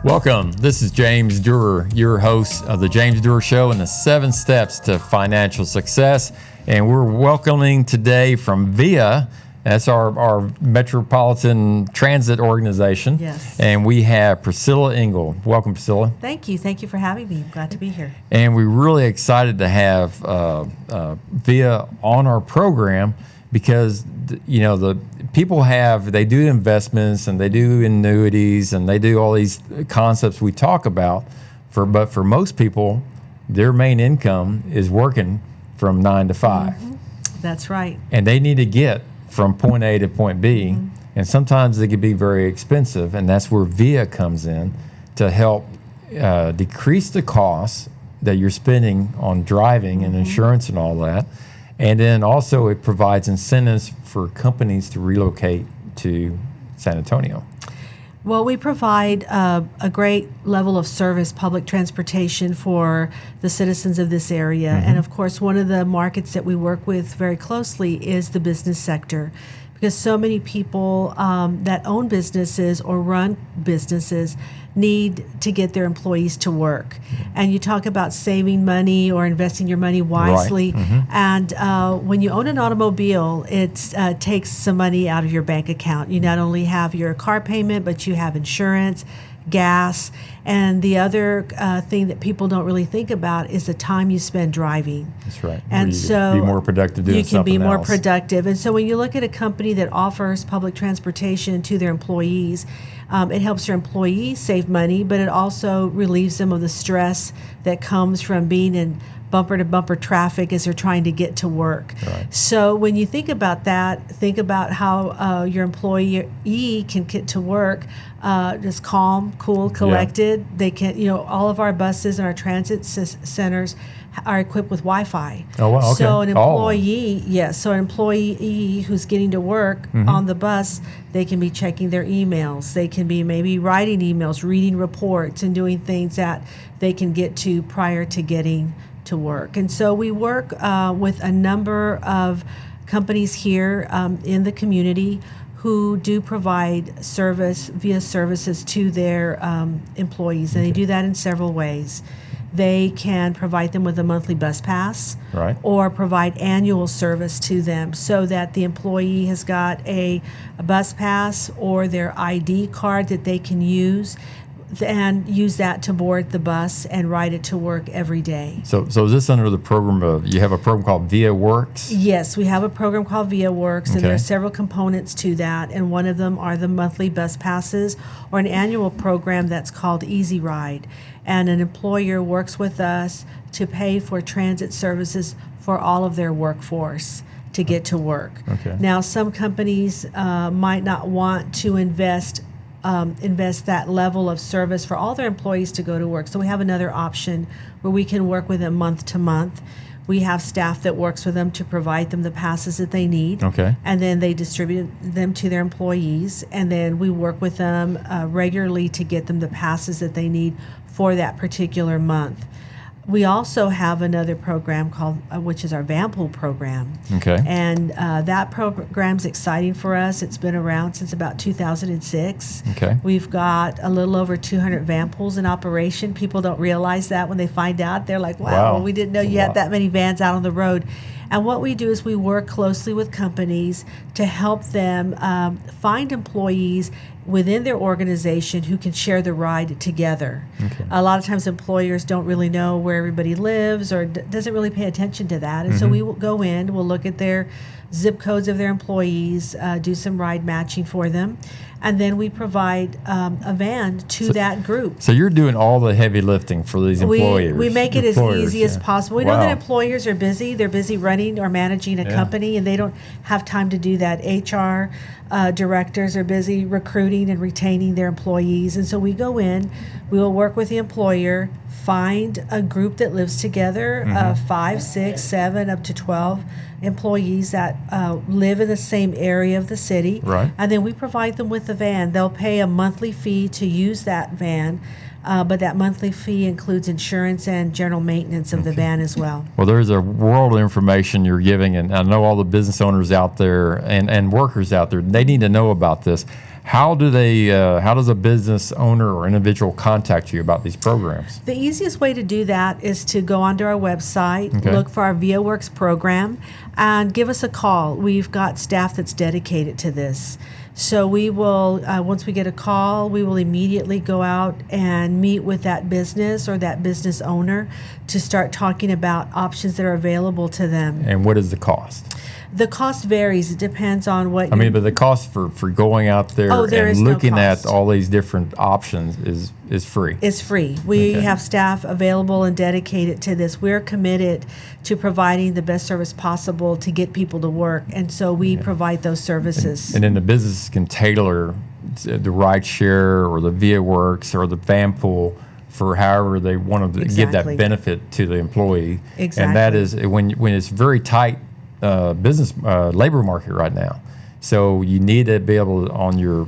Welcome. This is James Duerr, your host of the James Duerr Show and the 7 Steps to Financial Success. And we're welcoming today from VIA. That's our Metropolitan Transit Organization. Yes. And we have Priscilla Ingle. Welcome, Priscilla. Thank you. Thank you for having me. I'm glad to be here. And we're really excited to have VIA on our program because, the people they do investments and they do annuities and they do all these concepts we talk about. But for most people, their main income is working from 9 to 5. Mm-hmm. That's right. And they need to get from point A to point B. Mm-hmm. And sometimes they can be very expensive. And that's where VIA comes in to help decrease the costs that you're spending on driving and insurance and all that. And then also it provides incentives for companies to relocate to San Antonio. Well, we provide a great level of service, public transportation for the citizens of this area. Mm-hmm. And of course, one of the markets that we work with very closely is the business sector, because so many people that own businesses or run businesses need to get their employees to work. And you talk about saving money or investing your money wisely. Right. Mm-hmm. And when you own an automobile, it takes some money out of your bank account. You not only have your car payment, but you have insurance, gas, and the other thing that people don't really think about is the time you spend driving. That's right. And so be more productive doing you can be something more else. productive. And so when you look at a company that offers public transportation to their employees, it helps their employees save money, but it also relieves them of the stress that comes from being in bumper-to-bumper traffic as they're trying to get to work. Right. So when you think about that, think about how your employee can get to work just calm, cool, collected. Yeah. They can, all of our buses and our transit centers are equipped with Wi-Fi. Oh, wow, okay. So an employee who's getting to work on the bus, they can be checking their emails. They can be maybe writing emails, reading reports, and doing things that they can get to prior to getting to work. And so we work with a number of companies here in the community who do provide VIA services to their employees, and they do that in several ways. They can provide them with a monthly bus pass, right, or provide annual service to them so that the employee has got a bus pass or their ID card that they can use and use that to board the bus and ride it to work every day. So is this under the program you have a program called VIA Works? Yes, we have a program called VIA Works, and Okay. there are several components to that, and one of them are the monthly bus passes or an annual program that's called Easy Ride. And an employer works with us to pay for transit services for all of their workforce to get to work. Okay. Now, some companies might not want to invest that level of service for all their employees to go to work. So we have another option where we can work with them month to month. We have staff that works with them to provide them the passes that they need. Okay. And then they distribute them to their employees. And then we work with them regularly to get them the passes that they need for that particular month. We also have another program called, which is our van pool program. Okay. And that program's exciting for us. It's been around since about 2006. Okay. We've got a little over 200 van pools in operation. People don't realize that when they find out. They're like, wow. We didn't know you had that many vans out on the road. And what we do is we work closely with companies to help them find employees within their organization who can share the ride together. Okay. A lot of times employers don't really know where everybody lives or doesn't really pay attention to that. And so we will go in, we'll look at their zip codes of their employees, do some ride matching for them, and then we provide a van to that group. So you're doing all the heavy lifting for these employers. We make it as easy as possible. We know that employers are busy. They're busy running or managing a company, and they don't have time to do that. HR directors are busy recruiting and retaining their employees. And so we go in, we will work with the employer, find a group that lives together, 5, 6, 7, up to 12 employees that live in the same area of the city. Right. And then we provide them with a van. They'll pay a monthly fee to use that van, but that monthly fee includes insurance and general maintenance of the van as well. Well, there's a world of information you're giving, and I know all the business owners out there and workers out there, they need to know about this. How does a business owner or individual contact you about these programs? The easiest way to do that is to go onto our website, Okay. look for our ViaWorks program, and give us a call. We've got staff that's dedicated to this. So we will, once we get a call, we will immediately go out and meet with that business or that business owner to start talking about options that are available to them. And what is the cost? The cost varies. It depends on what I mean, but the cost for going out there Oh, there and is no looking at cost. all these different options is free. It's free. We Okay. have staff available and dedicated to this. We're committed to providing the best service possible to get people to work, and so we provide those services. And then the business can tailor the ride share or the ViaWorks or the van pool for however they want to give that Exactly. benefit to the employee. Exactly. And that is when it's very tight business labor market right now. So you need to be able to, on your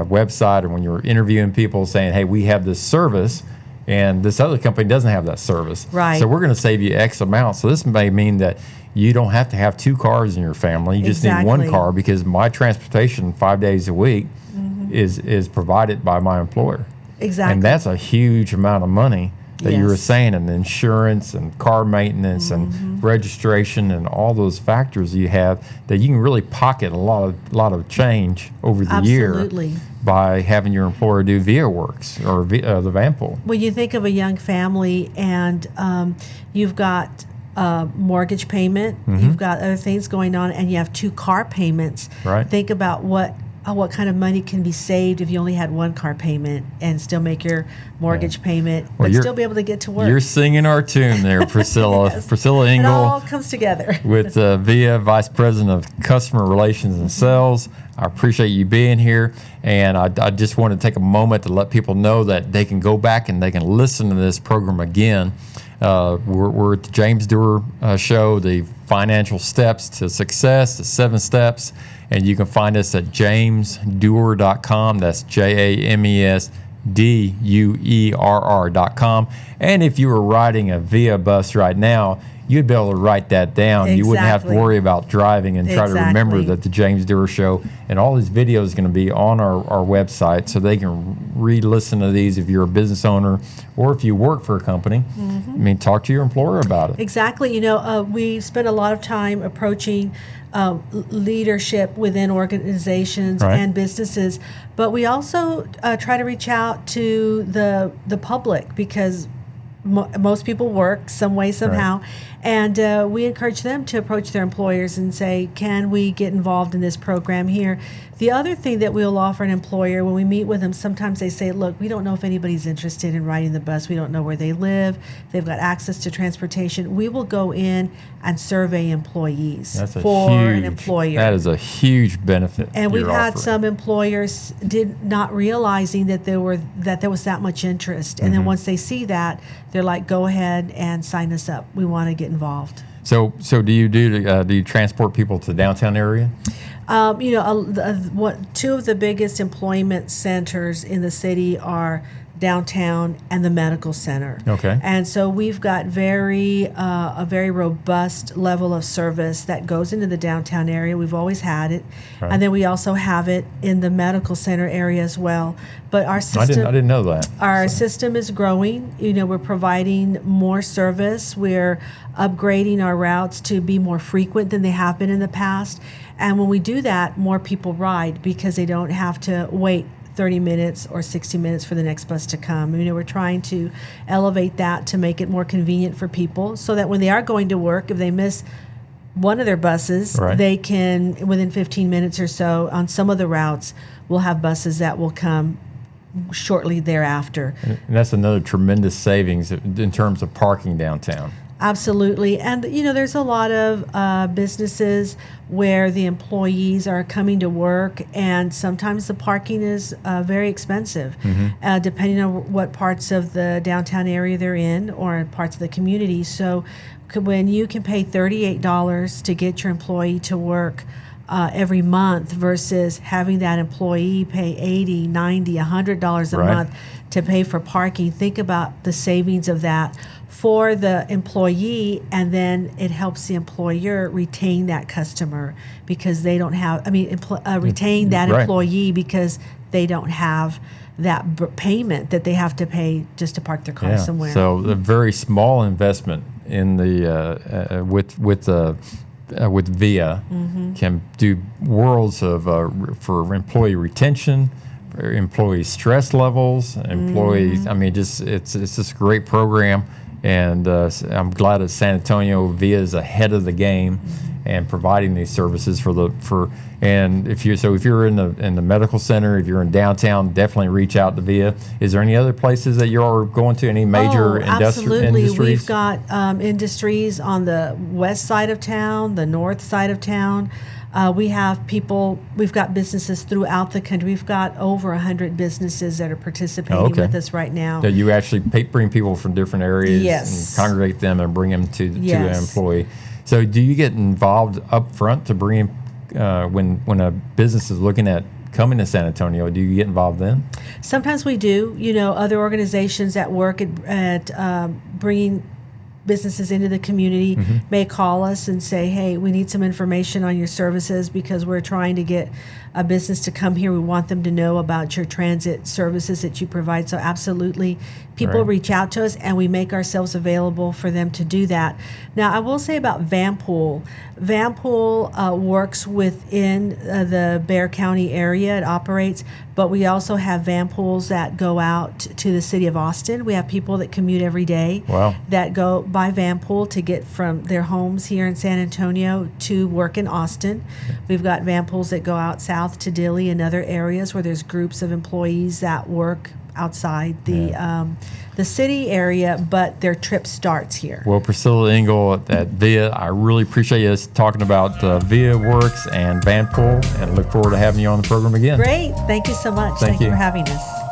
website or when you're interviewing people saying, hey, we have this service and this other company doesn't have that service. Right. So we're going to save you X amount. So this may mean that you don't have to have 2 cars in your family. You just need one Exactly. car because my transportation 5 days a week is provided by my employer. Exactly. And that's a huge amount of money that you were Yes. saying, and insurance and car maintenance and registration and all those factors you have that you can really pocket a lot of change over the Absolutely. year by having your employer do ViaWorks or the van pool. When you think of a young family and you've got mortgage payment, you've got other things going on, and you have 2 car payments, Right. think about what kind of money can be saved if you only had 1 car payment and still make your mortgage payment, Well, but you're- still be able to get to work. You're singing our tune there, Priscilla. Yes. Priscilla It all Ingle comes together. with Via Vice President of Customer Relations and Sales. I appreciate you being here, and I just want to take a moment to let people know that they can go back and they can listen to this program again. We're at the James Duerr Show, the financial steps to success, the 7 steps, and you can find us at jamesduerr.com. That's JamesDuerr.com. And if you were riding a Via bus right now, you'd be able to write that down. You wouldn't have to Exactly. worry about driving and try to remember Exactly. that the James Duerr Show and all these videos are going to be on our website, so they can re-listen to these if you're a business owner or if you work for a company. I mean, talk to your employer about it. Exactly. We spend a lot of time approaching leadership within organizations Right. and businesses, but we also try to reach out to the public because most people work some way, somehow. And we encourage them to approach their employers and say, can we get involved in this program here? The other thing that we'll offer an employer when we meet with them, sometimes they say, look, we don't know if anybody's interested in riding the bus. We don't know where they live. They've got access to transportation. We will go in and survey employees That's a for huge, an employer. That is a huge benefit. And we've you're had offering. some employers did not realizing that there was that much interest, and then Mm-hmm. once they see that, they're like, "Go ahead and sign us up. We want to get involved." So do you transport people to the downtown area? Two of the biggest employment centers in the city are downtown and the medical center. Okay. And so we've got a very robust level of service that goes into the downtown area. We've always had it. Right. And then we also have it in the medical center area as well. But our system I didn't know that. Our system is growing. We're providing more service. We're upgrading our routes to be more frequent than they have been in the past. And when we do that, more people ride because they don't have to wait 30 minutes or 60 minutes for the next bus to come. We're trying to elevate that to make it more convenient for people so that when they are going to work, if they miss one of their buses, Right. they can, within 15 minutes or so, on some of the routes, we'll have buses that will come shortly thereafter. And that's another tremendous savings in terms of parking downtown. Absolutely. And, there's a lot of businesses where the employees are coming to work, and sometimes the parking is very expensive, depending on what parts of the downtown area they're in or parts of the community. So when you can pay $38 to get your employee to work every month versus having that employee pay $80, $90, $100 a Right. month to pay for parking, think about the savings of that for the employee, and then it helps the employer retain that customer because they don't have, retain that Right. employee because they don't have that payment that they have to pay just to park their car somewhere. So a very small investment in the with VIA can do worlds of for employee retention, for employee stress levels, employees. I mean, it's just a great program, and I'm glad that San Antonio VIA is ahead of the game and providing these services and if you're in the medical center, if you're in downtown, definitely reach out to VIA. Is there any other places that you're going to? Any major absolutely. industries? We've got industries on the west side of town, the north side of town. We've got businesses throughout the country. We've got over 100 businesses that are participating with us right now. That you actually bring people from different areas Yes. and congregate them and bring them to an Yes. employee. So do you get involved up front to bring in, when a business is looking at coming to San Antonio, do you get involved then? Sometimes we do. Other organizations that work at bringing businesses into the community may call us and say, hey, we need some information on your services because we're trying to get a business to come here. We want them to know about your transit services that you provide. So absolutely, people Right. reach out to us and we make ourselves available for them to do that. Now, I will say about Vanpool. Vanpool works within the Bexar County area. It operates, but we also have Vanpools that go out to the city of Austin. We have people that commute every day Wow. that go by Vanpool to get from their homes here in San Antonio to work in Austin. We've got Vanpools that go out south to Dilley and other areas where there's groups of employees that work outside the city area, but their trip starts here. Well, Priscilla Ingle at VIA, I really appreciate us talking about VIA Works and Vanpool, and look forward to having you on the program again. Great. Thank you so much. Thank Thank you you. for having us.